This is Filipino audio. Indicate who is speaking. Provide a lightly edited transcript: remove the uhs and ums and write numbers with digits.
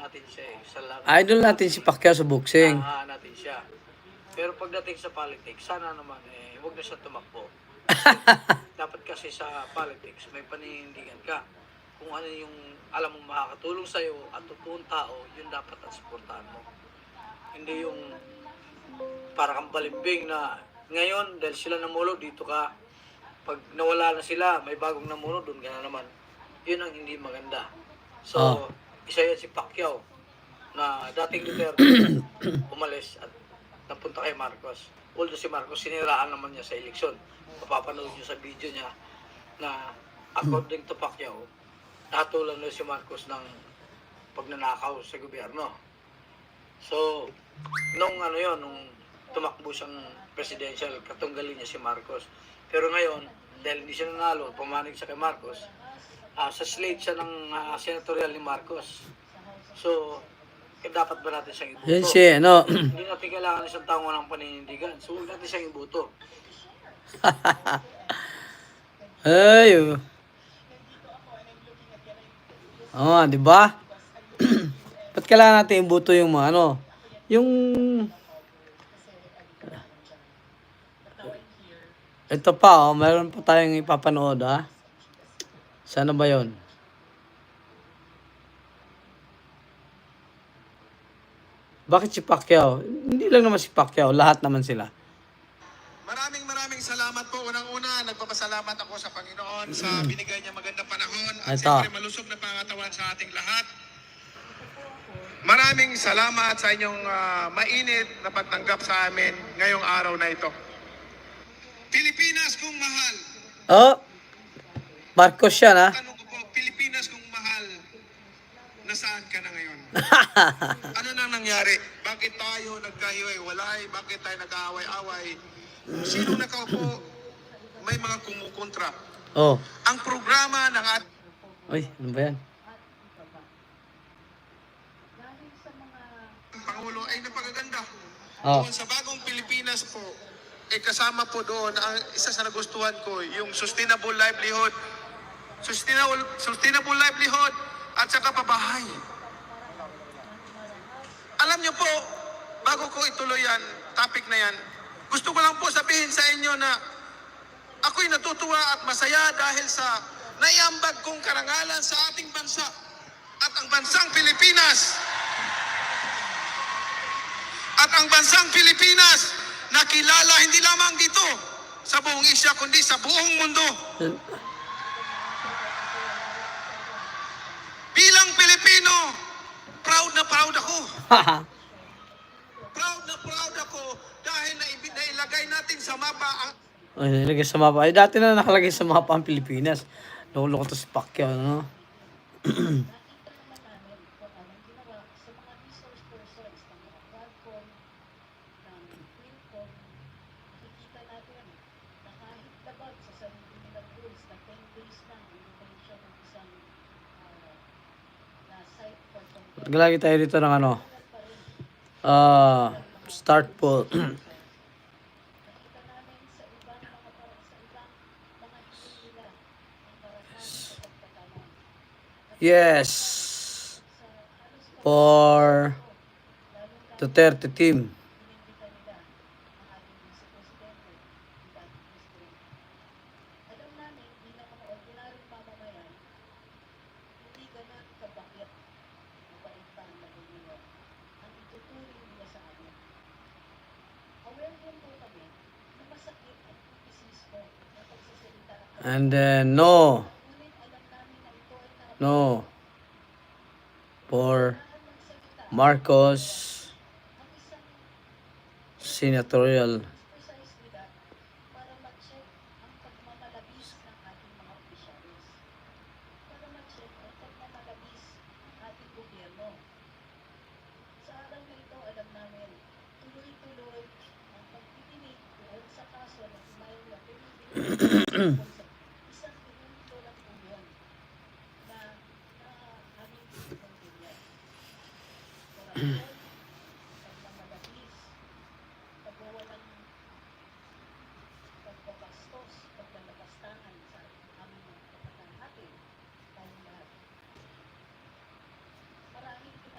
Speaker 1: natin siya eh.
Speaker 2: Idol natin si Pacquiao sa boxing.
Speaker 1: Natin siya. Pero pagdating sa politics, sana naman huwag na siya tumakbo. Dapat kasi sa politics, may paninindigan ka. Kung ano yung alam mong makakatulong sa'yo at totoong tao, yun dapat ang suportahan mo. Hindi yung para kang balimbing na ngayon, dahil sila namulo, dito ka. Pag nawala na sila, may bagong namulo, doon ka na naman. Yun ang hindi maganda. So, isa yan si Pacquiao na dating Duterte umalis at napunta kay Marcos. Although si Marcos, siniraan naman niya sa eleksyon. Mapapanood niyo sa video niya na according to Pacquiao, natulan na si Marcos ng pagnanakaw sa gobyerno. So, nung tumakbo siyang presidential, katunggalin niya si Marcos. Pero ngayon, dahil hindi siya nanalo, pumanig siya kay Marcos, sa slate siya ng senatorial ni Marcos. So, dapat ba natin siyang ibuto?
Speaker 2: Yan siya,
Speaker 1: Hindi natin kailangan isang taong walang paninindigan. So, huwag natin siyang ibuto.
Speaker 2: Ay, di ba? Ba't kailangan natin ibuto yung mga yung ito pa, meron pa tayong ipapanood, Sana ba yon? Bakit si Pacquiao? Hindi lang naman si Pacquiao, lahat naman sila.
Speaker 3: Maraming salamat po. Unang-una, nagpapasalamat ako sa Panginoon sa binigay niya magandang panahon at
Speaker 2: Ito.
Speaker 3: siyempre malusog na pangatawan sa ating lahat. Maraming salamat sa inyong mainit na pagtanggap sa amin ngayong araw na ito. Pilipinas kung mahal.
Speaker 2: Marcos siya,
Speaker 3: Tanong ko po, Pilipinas kung mahal, nasaan ka na ngayon? Ano nang nangyari? Bakit tayo nagkahiwalay? Bakit tayo nag-aaway-away? Sino nakaupo? May mga kumukontra. Ang programa ng
Speaker 2: ano ba yan?
Speaker 3: Pangulo ay napakaganda. Doon sa bagong Pilipinas po, kasama po doon, ang isa sa nagustuhan ko, yung sustainable livelihood. Sustainable livelihood at saka pabahay. Alam niyo po, bago ko ituloy yan, topic na yan, gusto ko lang po sabihin sa inyo na ako'y natutuwa at masaya dahil sa naiambag kong karangalan sa ating bansa at ang bansang Pilipinas. At ang bansang Pilipinas nakilala hindi lamang dito sa buong Asia kundi sa buong mundo. Bilang Pilipino, proud na proud ako. Proud na proud ako dahil nailagay natin sa mapa ang...
Speaker 2: Nilagay sa mapa. Ay, dati na nakalagay sa mapa ang Pilipinas. Nakulong ko to si Pacquiao, Galagi tayo dito ng start po. Yes. For Duterte team. And then no for Marcos senatorial.